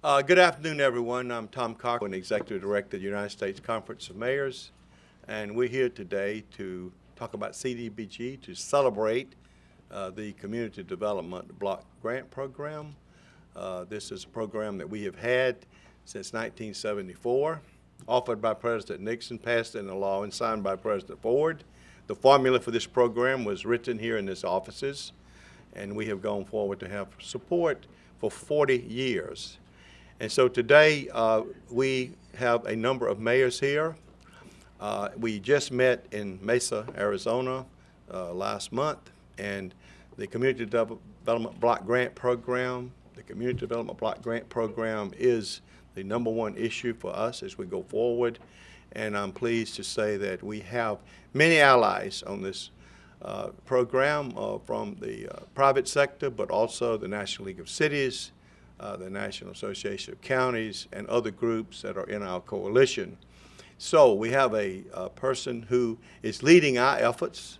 Good afternoon, everyone. I'm Tom Cochran, Executive Director of the United States Conference of Mayors, and we're here today to talk about CDBG to celebrate the Community Development Block Grant Program. This is a program that we have had since 1974, offered by President Nixon, passed into law, and signed by President Ford. The formula for this program was written here in this offices, and we have gone forward to have support for 40 years. And so today we have a number of mayors here. We just met in Mesa, Arizona last month, and the Community Development Block Grant Program, the Community Development Block Grant Program is the #1 issue for us as we go forward. And I'm pleased to say that we have many allies on this program from the private sector, but also the National League of Cities, the National Association of Counties, and other groups that are in our coalition. So we have a person who is leading our efforts,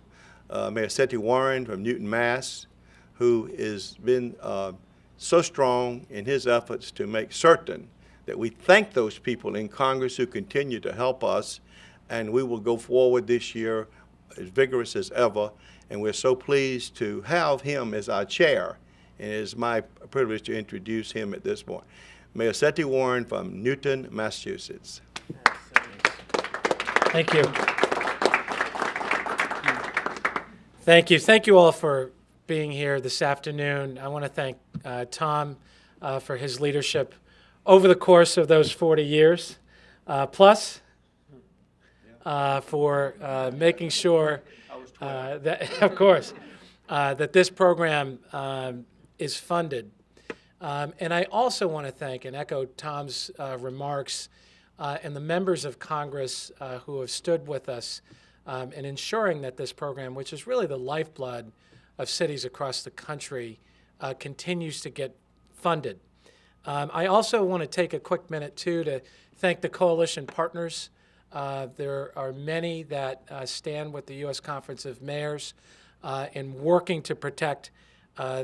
Mayor Seti Warren from Newton, Mass., who has been so strong in his efforts to make certain that we thank those people in Congress who continue to help us, and we will go forward this year as vigorous as ever, and we're so pleased to have him as our chair. And it is my privilege to introduce him at this point. Mayor Seti Warren from Newton, Massachusetts. Thank you. Thank you. Thank you all for being here this afternoon. I want to thank Tom for his leadership over the course of those 40 years, plus for making sure that, of course, that this program is funded. And I also want to thank and echo Tom's remarks and the members of Congress who have stood with us in ensuring that this program, which is really the lifeblood of cities across the country, continues to get funded. I also want to take a quick minute, too, to thank the coalition partners. There are many that stand with the U.S. Conference of Mayors in working to protect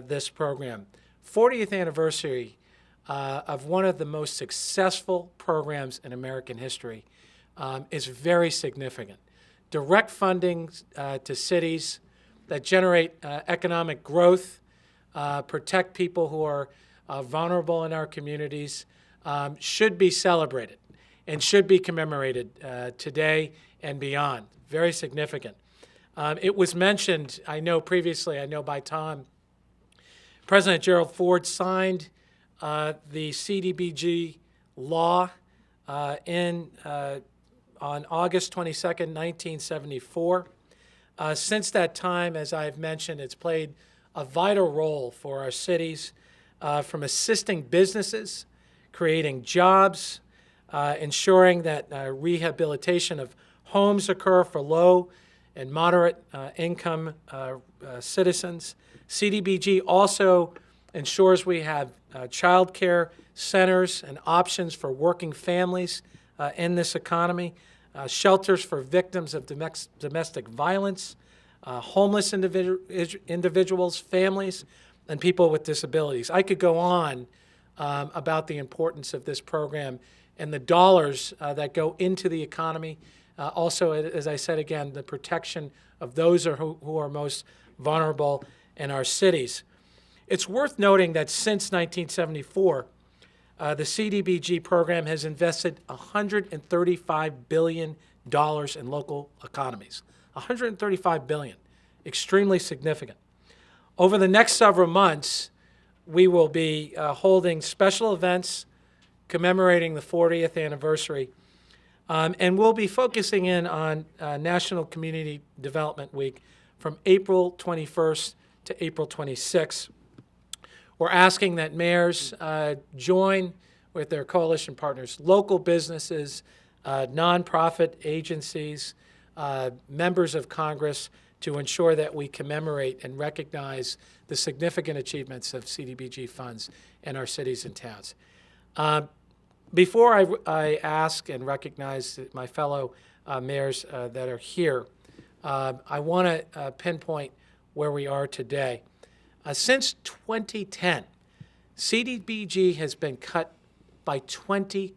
this program. 40th anniversary of one of the most successful programs in American history is very significant. Direct funding to cities that generate economic growth, protect people who are vulnerable in our communities, should be celebrated and should be commemorated today and beyond. Very significant. It was mentioned, I know by Tom, President Gerald Ford signed the CDBG law on August 22nd, 1974. Since that time, as I've mentioned, it's played a vital role for our cities, from assisting businesses, creating jobs, ensuring that rehabilitation of homes occur for low and moderate income citizens. CDBG also ensures we have child care centers and options for working families in this economy, shelters for victims of domestic violence, homeless individuals, families, and people with disabilities. I could go on about the importance of this program and the dollars that go into the economy. Also, as I said again, the protection of those who are most vulnerable in our cities. It's worth noting that since 1974, the CDBG program has invested $135 billion in local economies. $135 billion, extremely significant. Over the next several months, we will be holding special events commemorating the 40th anniversary, and we'll be focusing in on National Community Development Week from April 21st to April 26th. We're asking that mayors join with their coalition partners, local businesses, nonprofit agencies, members of Congress, to ensure that we commemorate and recognize the significant achievements of CDBG funds in our cities and towns. Before I ask and recognize my fellow mayors that are here, I want to pinpoint where we are today. Since 2010, CDBG has been cut by 25%.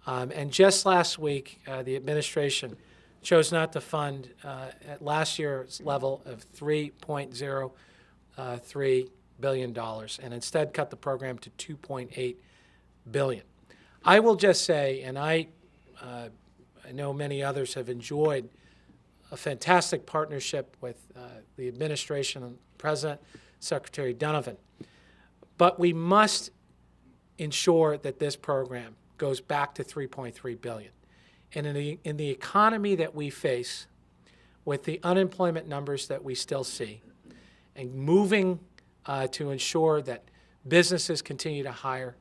And just last week, the administration chose not to fund at last year's level of $3.03 billion and instead cut the program to $2.8 billion. I will just say, and I know many others have enjoyed a fantastic partnership with the administration and President, Secretary Donovan, but we must ensure that this program goes back to $3.3 billion. And in the economy that we face, with the unemployment numbers that we still see, and moving to ensure that businesses continue to hire,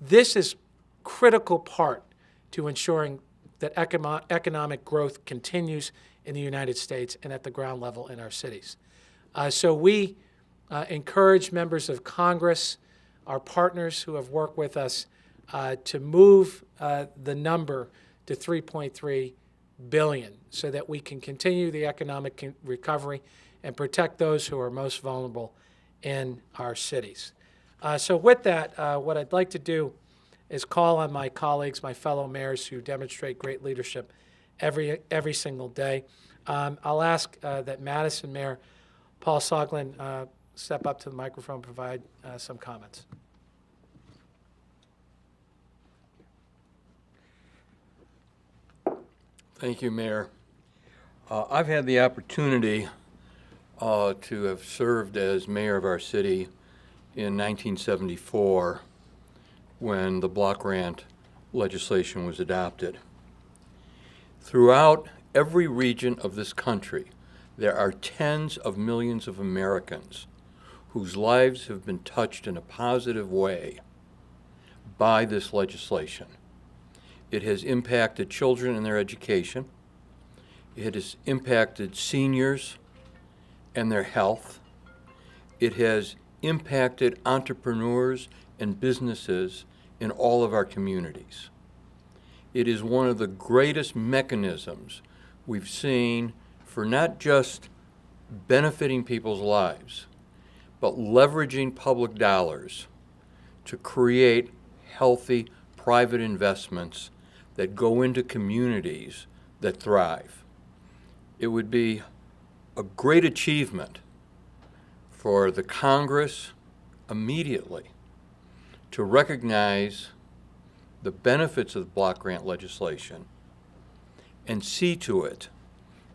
this is critical part to ensuring that economic growth continues in the United States and at the ground level in our cities. So we encourage members of Congress, our partners who have worked with us, to move the number to $3.3 billion so that we can continue the economic recovery and protect those who are most vulnerable in our cities. So with that, what I'd like to do is call on my colleagues, my fellow mayors who demonstrate great leadership every single day. I'll ask that Madison Mayor Paul Soglin step up to the microphone and provide some comments. Thank you, Mayor. I've had the opportunity to have served as mayor of our city in 1974 when the block grant legislation was adopted. Throughout every region of this country, there are tens of millions of Americans whose lives have been touched in a positive way by this legislation. It has impacted children in their education. It has impacted seniors and their health. It has impacted entrepreneurs and businesses in all of our communities. It is one of the greatest mechanisms we've seen for not just benefiting people's lives, but leveraging public dollars to create healthy private investments that go into communities that thrive. It would be a great achievement for the Congress immediately to recognize the benefits of the block grant legislation and see to it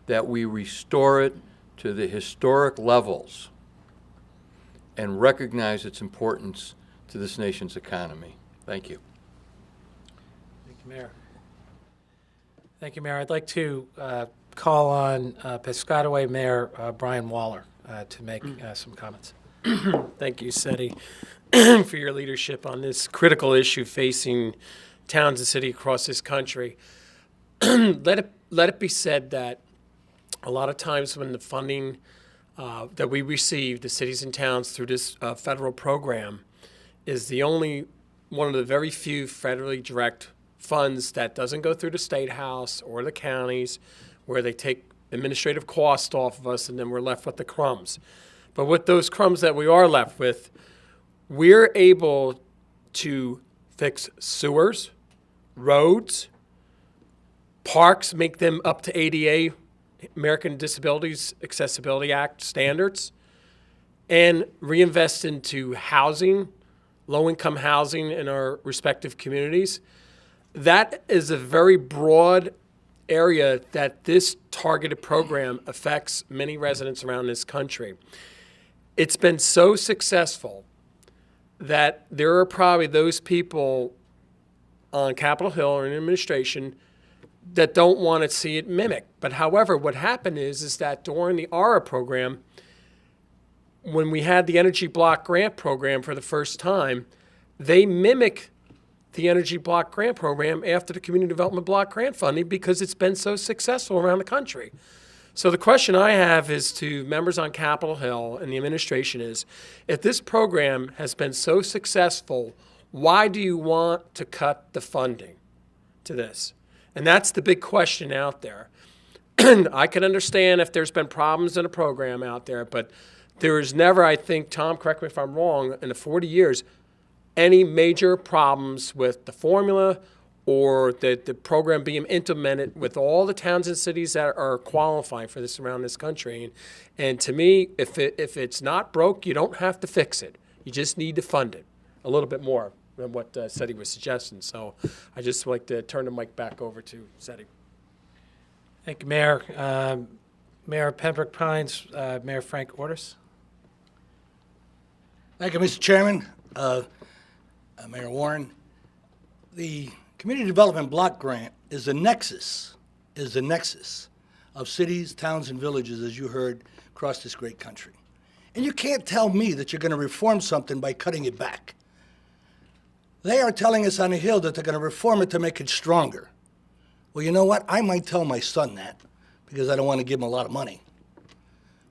that we restore it to the historic levels and recognize its importance to this nation's economy. Thank you. Thank you, Mayor. Thank you, Mayor. I'd like to call on Piscataway Mayor Brian Waller to make some comments. Thank you, SETI, for your leadership on this critical issue facing towns and cities across this country. Let it be said that a lot of times when the funding that we receive, the cities and towns through this federal program, is the only one of the very few federally direct funds that doesn't go through the State House or the counties, where they take administrative cost off of us and then we're left with the crumbs. But with those crumbs that we are left with, we're able to fix sewers, roads, parks, make them up to ADA, American Disabilities Accessibility Act standards, and reinvest into housing, low-income housing in our respective communities. That is a very broad area that this targeted program affects many residents around this country. It's been so successful that there are probably those people on Capitol Hill or in administration that don't want to see it mimicked. But however, what happened is that during the ARA program, when we had the Energy Block Grant Program for the first time, they mimic the Energy Block Grant Program after the Community Development Block Grant funding because it's been so successful around the country. So the question I have is to members on Capitol Hill and the administration is, if this program has been so successful, why do you want to cut the funding to this? And that's the big question out there. I can understand if there's been problems in a program out there, but there is never, I think, Tom, correct me if I'm wrong, in the 40 years, any major problems with the formula or the program being implemented with all the towns and cities that are qualifying for this around this country. And to me, if it's not broke, you don't have to fix it. You just need to fund it a little bit more than what Seti was suggesting. So I just like to turn the mic back over to Seti. Thank you, Mayor. Mayor Pembroke Pines, Mayor Frank Orders. Thank you, Mr. Chairman. Mayor Warren, the Community Development Block Grant is the nexus of cities, towns, and villages, as you heard, across this great country. And you can't tell me that you're going to reform something by cutting it back. They are telling us on the Hill that they're going to reform it to make it stronger. Well, you know what? I might tell my son that because I don't want to give him a lot of money.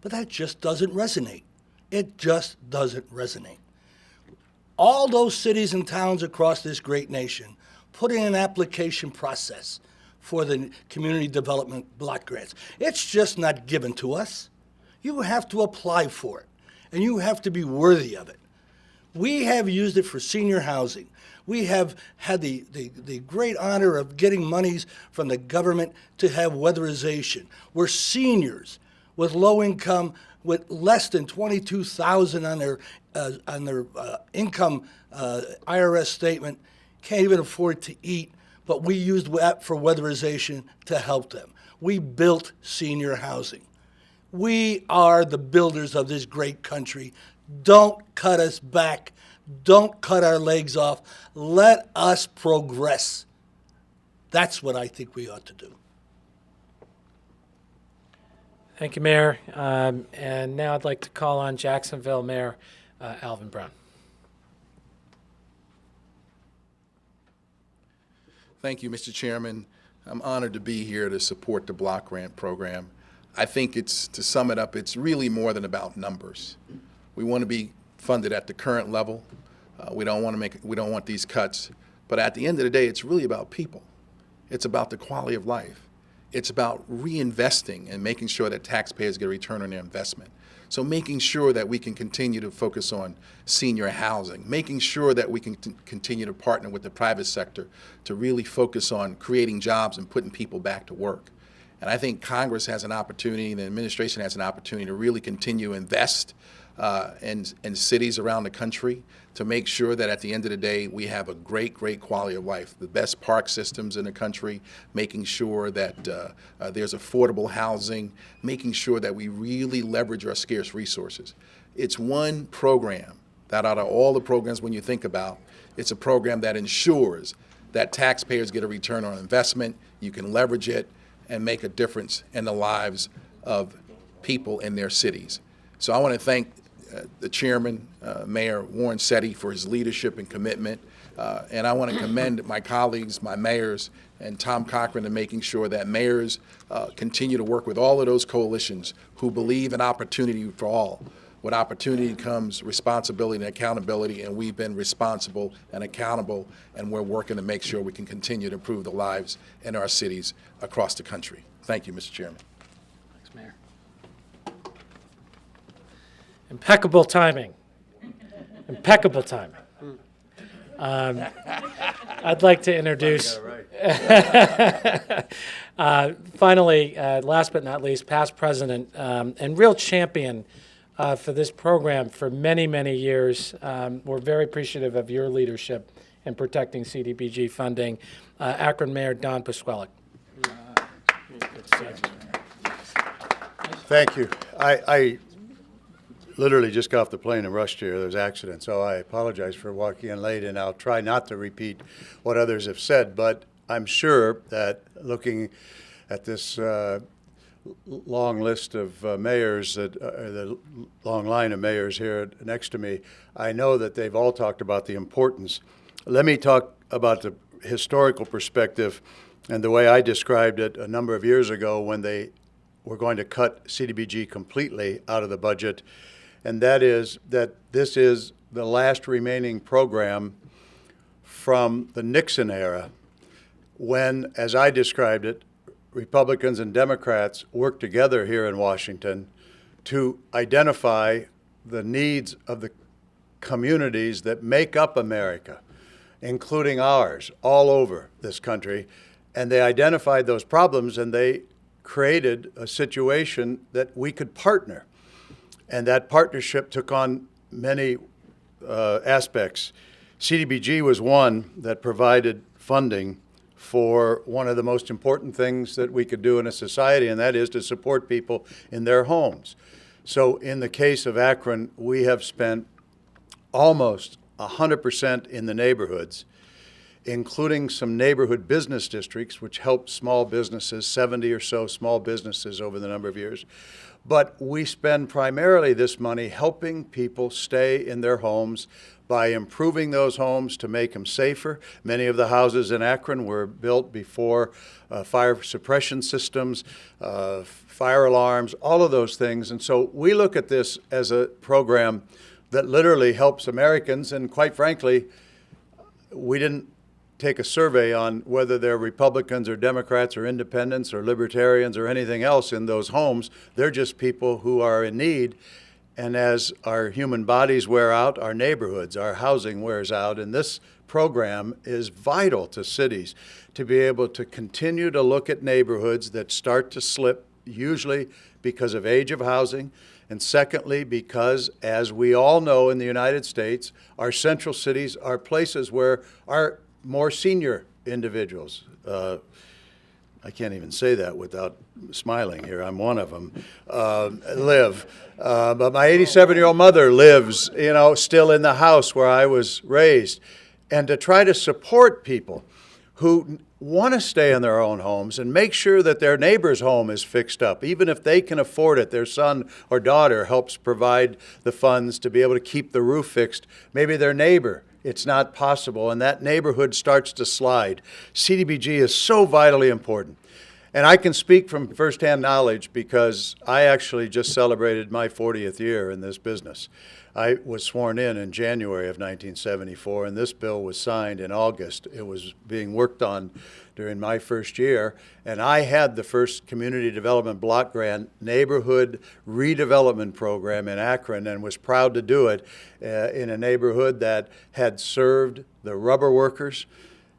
But that just doesn't resonate. It just doesn't resonate. All those cities and towns across this great nation put in an application process for the community development block grants. It's just not given to us. You have to apply for it, and you have to be worthy of it. We have used it for senior housing. We have had the great honor of getting monies from the government to have weatherization. We're seniors with low income, with less than $22,000 on their income IRS statement, can't even afford to eat, but we used that for weatherization to help them. We built senior housing. We are the builders of this great country. Don't cut us back. Don't cut our legs off. Let us progress. That's what I think we ought to do. Thank you, Mayor. And now I'd like to call on Jacksonville Mayor Alvin Brown. Thank you, Mr. Chairman. I'm honored to be here to support the block grant program. I think to sum it up, it's really more than about numbers. We want to be funded at the current level. We don't want these cuts. But at the end of the day, it's really about people. It's about the quality of life. It's about reinvesting and making sure that taxpayers get a return on their investment. So making sure that we can continue to focus on senior housing, making sure that we can continue to partner with the private sector to really focus on creating jobs and putting people back to work. And I think Congress has an opportunity, and the administration has an opportunity to really continue to invest in cities around the country to make sure that at the end of the day we have a great quality of life, the best park systems in the country, making sure that there's affordable housing, making sure that we really leverage our scarce resources. It's one program that out of all the programs when you think about, it's a program that ensures that taxpayers get a return on investment, you can leverage it, and make a difference in the lives of people in their cities. So I want to thank the chairman, Mayor Warren Seti, for his leadership and commitment. And I want to commend my colleagues, my mayors, and Tom Cochran in making sure that mayors continue to work with all of those coalitions who believe in opportunity for all. With opportunity comes responsibility and accountability, and we've been responsible and accountable, and we're working to make sure we can continue to improve the lives in our cities across the country. Thank you, Mr. Chairman. Thanks, Mayor. Impeccable timing. Impeccable timing. I'd like to introduce, finally, last but not least, past president and real champion for this program for many, many years. We're very appreciative of your leadership in protecting CDBG funding. Akron Mayor Don Pasquale. Thank you. I literally just got off the plane and rushed here. There was an accident, so I apologize for walking in late, and I'll try not to repeat what others have said, but I'm sure that looking at this long list of mayors, the long line of mayors here next to me, I know that they've all talked about the importance. Let me talk about the historical perspective and the way I described it a number of years ago when they were going to cut CDBG completely out of the budget, and that is that this is the last remaining program from the Nixon era when, as I described it, Republicans and Democrats worked together here in Washington to identify the needs of the communities that make up America, including ours, all over this country. And they identified those problems, and they created a situation that we could partner. And that partnership took on many aspects. CDBG was one that provided funding for one of the most important things that we could do in a society, and that is to support people in their homes. So in the case of Akron, we have spent almost 100% in the neighborhoods, including some neighborhood business districts, which help small businesses, 70 or so small businesses over the number of years. But we spend primarily this money helping people stay in their homes by improving those homes to make them safer. Many of the houses in Akron were built before fire suppression systems, fire alarms, all of those things. And so we look at this as a program that literally helps Americans. And quite frankly, we didn't take a survey on whether they're Republicans or Democrats or independents or libertarians or anything else in those homes. They're just people who are in need. And as our human bodies wear out, our neighborhoods, our housing wears out. And this program is vital to cities to be able to continue to look at neighborhoods that start to slip, usually because of age of housing. And secondly, because, as we all know in the United States, our central cities are places where our more senior individuals, I can't even say that without smiling here, I'm one of them, live. But my 87-year-old mother lives, still in the house where I was raised. And to try to support people who want to stay in their own homes and make sure that their neighbor's home is fixed up, even if they can afford it, their son or daughter helps provide the funds to be able to keep the roof fixed. Maybe their neighbor, it's not possible, and that neighborhood starts to slide. CDBG is so vitally important. And I can speak from firsthand knowledge because I actually just celebrated my 40th year in this business. I was sworn in January of 1974, and this bill was signed in August. It was being worked on during my first year, and I had the first community development block grant neighborhood redevelopment program in Akron, and was proud to do it in a neighborhood that had served the rubber workers,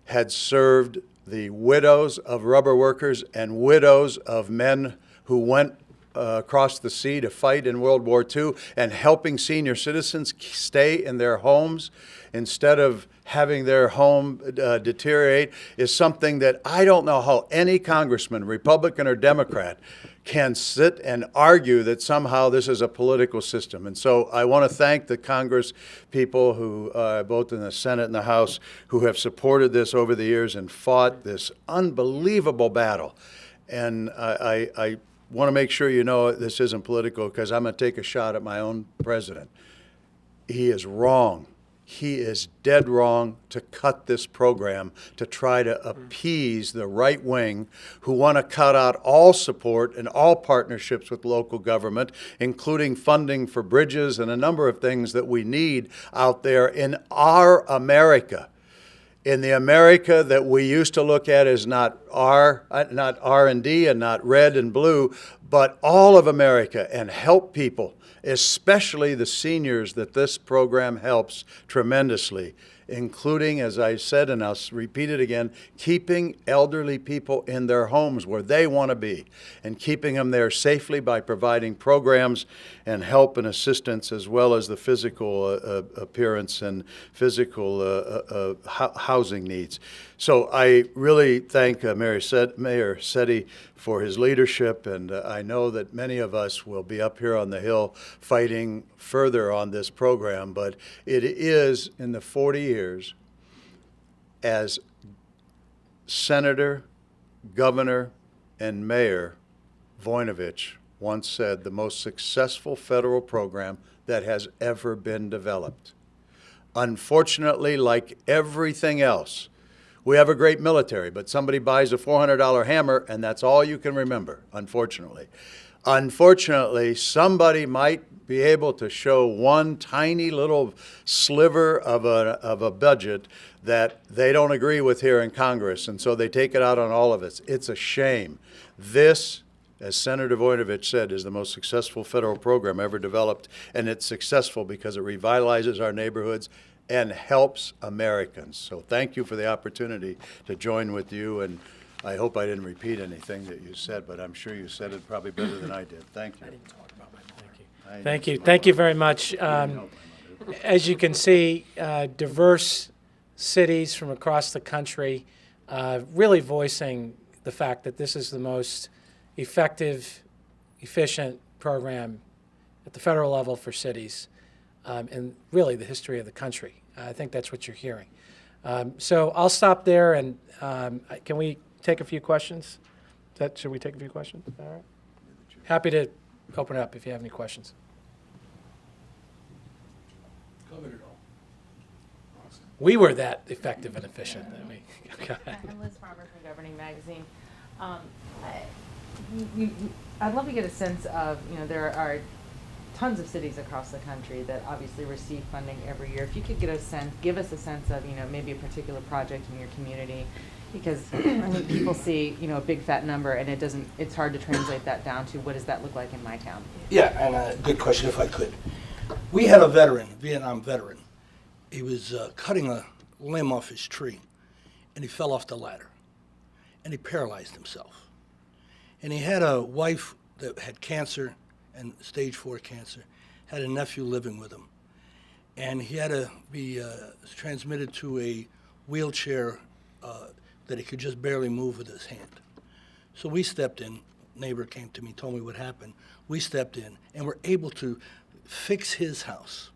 had served the widows of rubber workers and widows of men who went across the sea to fight in World War II, and helping senior citizens stay in their homes instead of having their home deteriorate is something that I don't know how any congressman, Republican or Democrat, can sit and argue that somehow this is a political system. And so I want to thank the Congress people who, both in the Senate and the House, who have supported this over the years and fought this unbelievable battle. And I want to make sure you know this isn't political, because I'm going to take a shot at my own president. He is wrong. He is dead wrong to cut this program to try to appease the right wing who want to cut out all support and all partnerships with local government, including funding for bridges and a number of things that we need out there in our America. In the America that we used to look at as not R&D and not red and blue, but all of America, and help people, especially the seniors that this program helps tremendously, including, as I said, and I'll repeat it again, keeping elderly people in their homes where they want to be, and keeping them there safely by providing programs and help and assistance, as well as the physical appearance and physical housing needs. So I really thank Mayor Setti for his leadership, and I know that many of us will be up here on the Hill fighting further on this program, but it is, in the 40 years, as Senator, Governor, and Mayor Voinovich once said, the most successful federal program that has ever been developed. Unfortunately, like everything else, we have a great military, but somebody buys a $400 hammer and that's all you can remember, unfortunately. Unfortunately, somebody might be able to show one tiny little sliver of a budget that they don't agree with here in Congress, and so they take it out on all of us. It's a shame. This as Senator Voinovich said, is the most successful federal program ever developed, and it's successful because it revitalizes our neighborhoods and helps Americans. So thank you for the opportunity to join with you, and I hope I didn't repeat anything that you said, but I'm sure you said it probably better than I did. Thank you. Thank you. Thank you very much. As you can see, diverse cities from across the country really voicing the fact that this is the most effective, efficient program at the federal level for cities in really the history of the country. I think that's what you're hearing. So I'll stop there, and can we take a few questions? Should we take a few questions? All right. Happy to open it up if you have any questions. Covered it all. We were that effective and efficient. I'm Liz Farmer from Governing Magazine. I'd love to get a sense of, there are tons of cities across the country that obviously receive funding every year. If you could give us a sense of, maybe a particular project in your community, because I think people see, a big fat number, and it's hard to translate that down to what does that look like in my town? Yeah, and good question if I could. We had a veteran, Vietnam veteran. He was cutting a limb off his tree, and he fell off the ladder, and he paralyzed himself. And he had a wife that had cancer, and stage 4 cancer, had a nephew living with him. And he had to be transmitted to a wheelchair that he could just barely move with his hand. So we stepped in, neighbor came to me, told me what happened. We stepped in and were able to fix his house,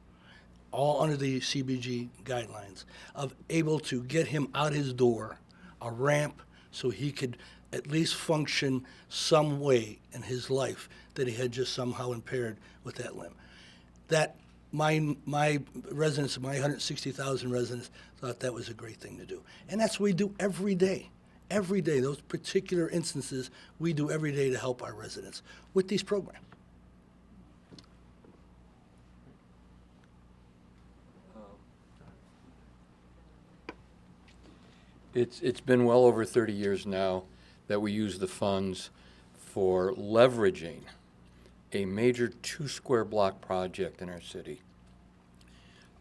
all under the CDBG guidelines, of able to get him out his door, a ramp, so he could at least function some way in his life that he had just somehow impaired with that limb. That my residents, my 160,000 residents, thought that was a great thing to do. And that's what we do every day. Every day, those particular instances we do every day to help our residents with these programs. It's been well over 30 years now that we use the funds for leveraging a major 2 square block project in our city.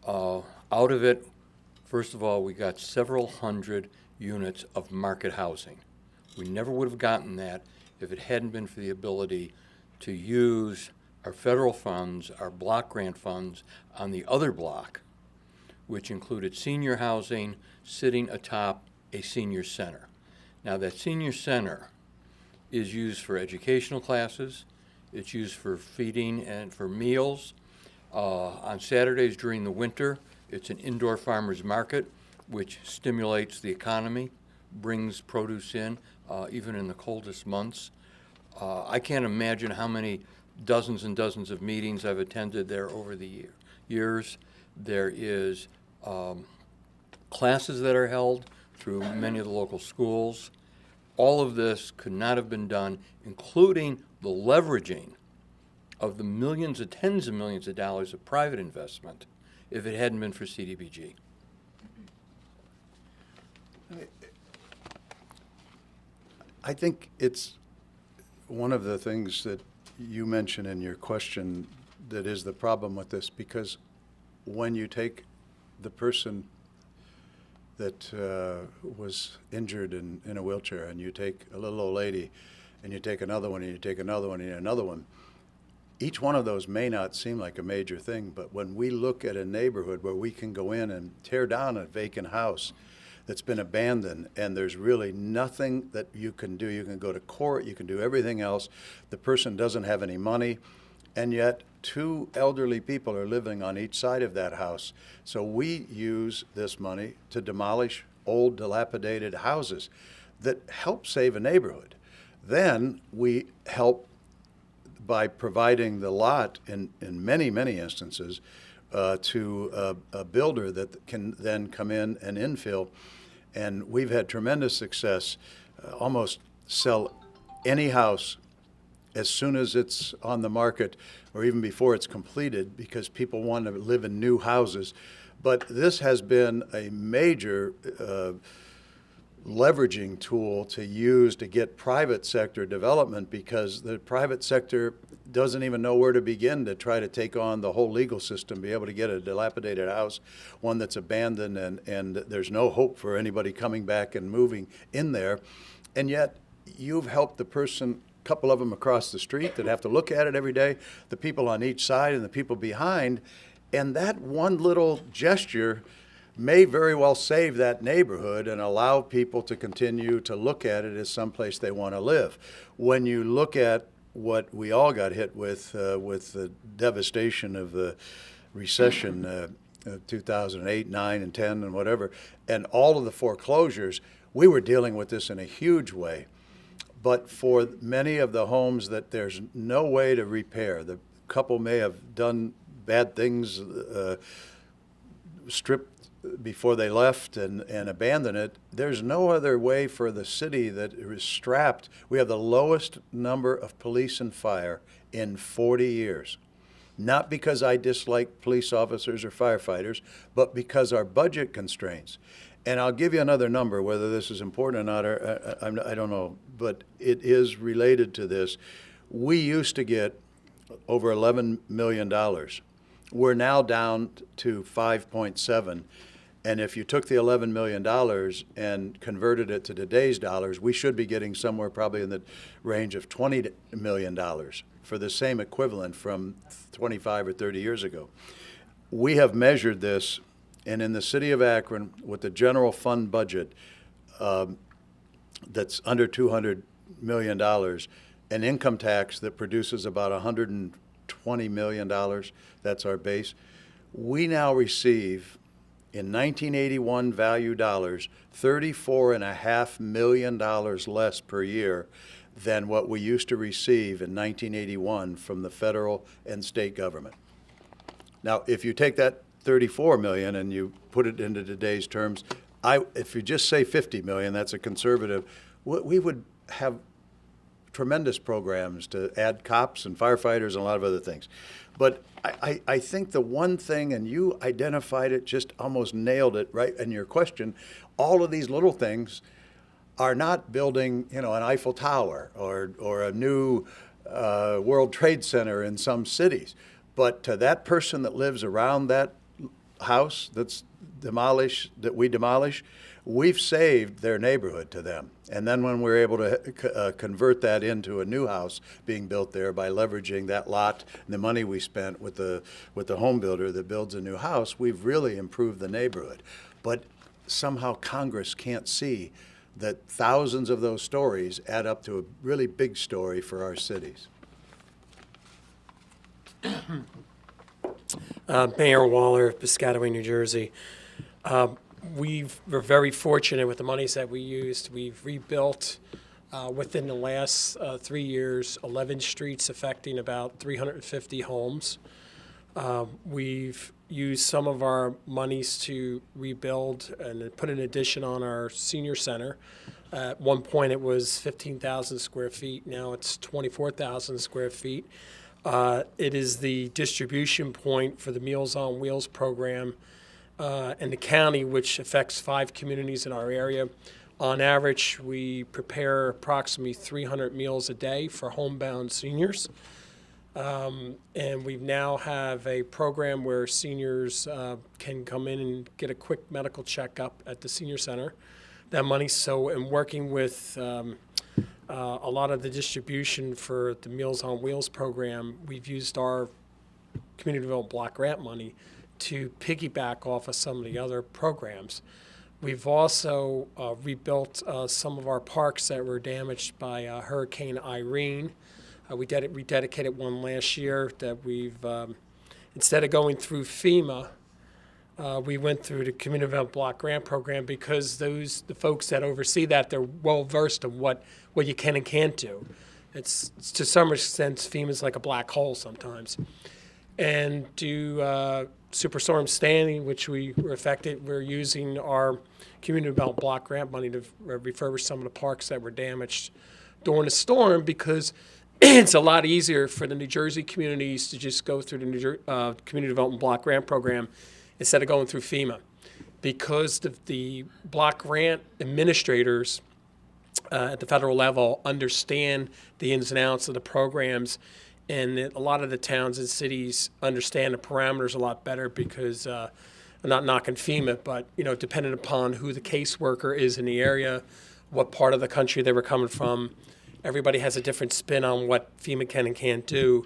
Out of it, first of all, we got several hundred units of market housing. We never would have gotten that if it hadn't been for the ability to use our federal funds, our block grant funds on the other block, which included senior housing sitting atop a senior center. Now, that senior center is used for educational classes, it's used for feeding and for meals. On Saturdays during the winter, it's an indoor farmers market, which stimulates the economy, brings produce in, even in the coldest months. I can't imagine how many dozens and dozens of meetings I've attended there over the years. There is classes that are held through many of the local schools. All of this could not have been done, including the leveraging of the millions of tens of millions of dollars of private investment, if it hadn't been for CDBG. I think it's one of the things that you mentioned in your question that is the problem with this, because when you take the person that was injured in a wheelchair, and you take a little old lady, and you take another one, and you take another one, and another one, each one of those may not seem like a major thing, but when we look at a neighborhood where we can go in and tear down a vacant house that's been abandoned, and there's really nothing that you can do. You can go to court, you can do everything else. The person doesn't have any money, and yet 2 elderly people are living on each side of that house. So we use this money to demolish old, dilapidated houses that help save a neighborhood. Then we help by providing the lot in many, many instances to a builder that can then come in and infill. And we've had tremendous success, almost sell any house as soon as it's on the market or even before it's completed, because people want to live in new houses. But this has been a major leveraging tool to use to get private sector development, because the private sector doesn't even know where to begin to try to take on the whole legal system, be able to get a dilapidated house, one that's abandoned, and there's no hope for anybody coming back and moving in there. And yet you've helped the person, a couple of them across the street that have to look at it every day, the people on each side and the people behind, and that one little gesture may very well save that neighborhood and allow people to continue to look at it as someplace they want to live. When you look at what we all got hit with the devastation of the recession, 2008, 9, and 10, and whatever, and all of the foreclosures, we were dealing with this in a huge way. But for many of the homes that there's no way to repair, the couple may have done bad things, stripped before they left and abandoned it. There's no other way for the city that is strapped. We have the lowest number of police and fire in 40 years. Not because I dislike police officers or firefighters, but because our budget constraints. And I'll give you another number, whether this is important or not, or I don't know, but it is related to this. We used to get over $11 million. We're now down to 5.7. And if you took the $11 million and converted it to today's dollars, we should be getting somewhere probably in the range of $20 million for the same equivalent from 25 or 30 years ago. We have measured this, and in the city of Akron, with the general fund budget that's under $200 million, an income tax that produces about $120 million, that's our base, we now receive, in 1981 value dollars, $34.5 million less per year than what we used to receive in 1981 from the federal and state government. Now, if you take that $34 million and you put it into today's terms, if you just say $50 million, that's a conservative, we would have tremendous programs to add cops and firefighters and a lot of other things. But I think the one thing, and you identified it, just almost nailed it right in your question, all of these little things are not building, an Eiffel Tower or a new World Trade Center in some cities. But to that person that lives around that house that's demolished, that we demolish, we've saved their neighborhood to them. And then when we're able to convert that into a new house being built there by leveraging that lot and the money we spent with the home builder that builds a new house, we've really improved the neighborhood. But somehow Congress can't see that thousands of those stories add up to a really big story for our cities. Mayor Waller, Piscataway, New Jersey. We're very fortunate with the monies that we used. We've rebuilt within the last 3 years 11 streets affecting about 350 homes. We've used some of our monies to rebuild and put an addition on our senior center. At one point it was 15,000 square feet. Now it's 24,000 square feet. It is the distribution point for the Meals on Wheels program in the county, which affects 5 communities in our area. On average, we prepare approximately 300 meals a day for homebound seniors. And we now have a program where seniors can come in and get a quick medical checkup at the senior center. That money, so in working with a lot of the distribution for the Meals on Wheels program, we've used our Community Development Block Grant money to piggyback off of some of the other programs. We've also rebuilt some of our parks that were damaged by Hurricane Irene. We rededicated one last year that we've, instead of going through FEMA, we went through the Community Development Block Grant Program because the folks that oversee that, they're well versed in what you can and can't do. It's to some extent, FEMA's like a black hole sometimes. And to Superstorm Sandy, which we were affected, we're using our Community Development Block Grant money to refurbish some of the parks that were damaged during the storm, because it's a lot easier for the New Jersey communities to just go through the Community Development Block Grant Program instead of going through FEMA. because the block grant administrators at the federal level understand the ins and outs of the programs, and that a lot of the towns and cities understand the parameters a lot better because I'm not knocking FEMA, but depending upon who the caseworker is in the area, what part of the country they were coming from, everybody has a different spin on what FEMA can and can't do.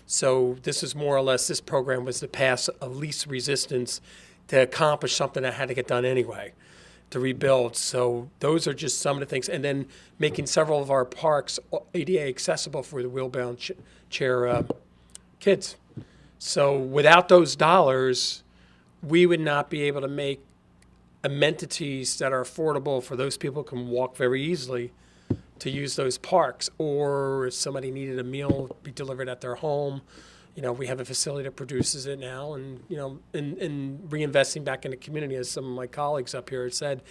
So this is more or less, this program was the pass of least resistance to accomplish something that had to get done anyway, to rebuild. So those are just some of the things. And then making several of our parks ADA accessible for the wheelbound chair kids. So without those dollars, we would not be able to make amenities that are affordable for those people who can walk very easily to use those parks, or if somebody needed a meal be delivered at their home. We have a facility that produces it now, and in reinvesting back in the community, as some of my colleagues up here have said,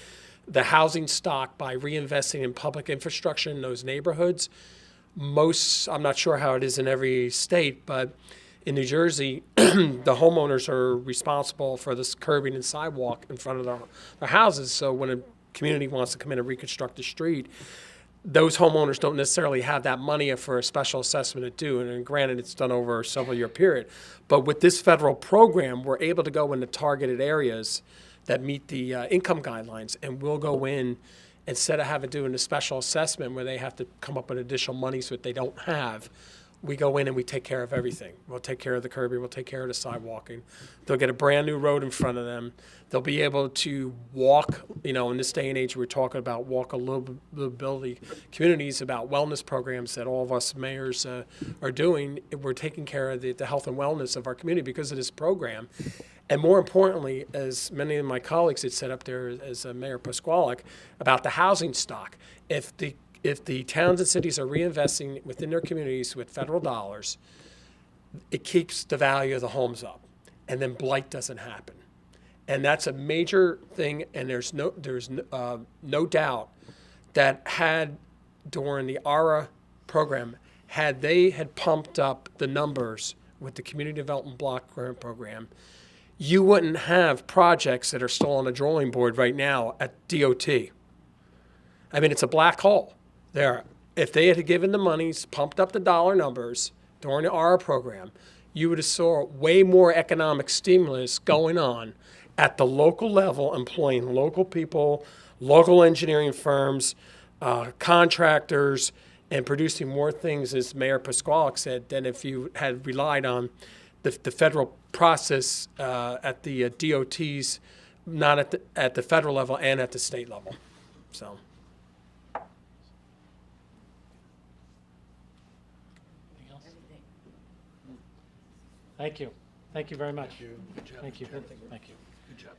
the housing stock, by reinvesting in public infrastructure in those neighborhoods, I'm not sure how it is in every state, but in New Jersey, the homeowners are responsible for this curbing and sidewalk in front of their houses. So when a community wants to come in and reconstruct the street, those homeowners don't necessarily have that money for a special assessment to do. And granted, it's done over a several-year period. But with this federal program, we're able to go into targeted areas that meet the income guidelines, and we'll go in instead of having to do a special assessment where they have to come up with additional monies that they don't have. We go in and we take care of everything. We'll take care of the curbing, we'll take care of the sidewalking. They'll get a brand new road in front of them. They'll be able to walk, in this day and age, we're talking about walk a livability communities, about wellness programs that all of us mayors are doing. We're taking care of the health and wellness of our community because of this program. And more importantly, as many of my colleagues had said up there, as Mayor Pasquale, about the housing stock. If the towns and cities are reinvesting within their communities with federal dollars, it keeps the value of the homes up, and then blight doesn't happen. And that's a major thing, and there's no doubt that during the ARA program, had they pumped up the numbers with the Community Development Block Grant Program, you wouldn't have projects that are still on the drawing board right now at DOT. I mean, it's a black hole there. If they had given the monies, pumped up the dollar numbers during the ARA program, you would have saw way more economic stimulus going on at the local level, employing local people, local engineering firms, contractors, and producing more things, as Mayor Pasquale said, than if you had relied on the federal process at the DOTs, not at the federal level and at the state level. So. Thank you. Thank you very much. Good job. Thank you. Chairman. Thank you. Good job.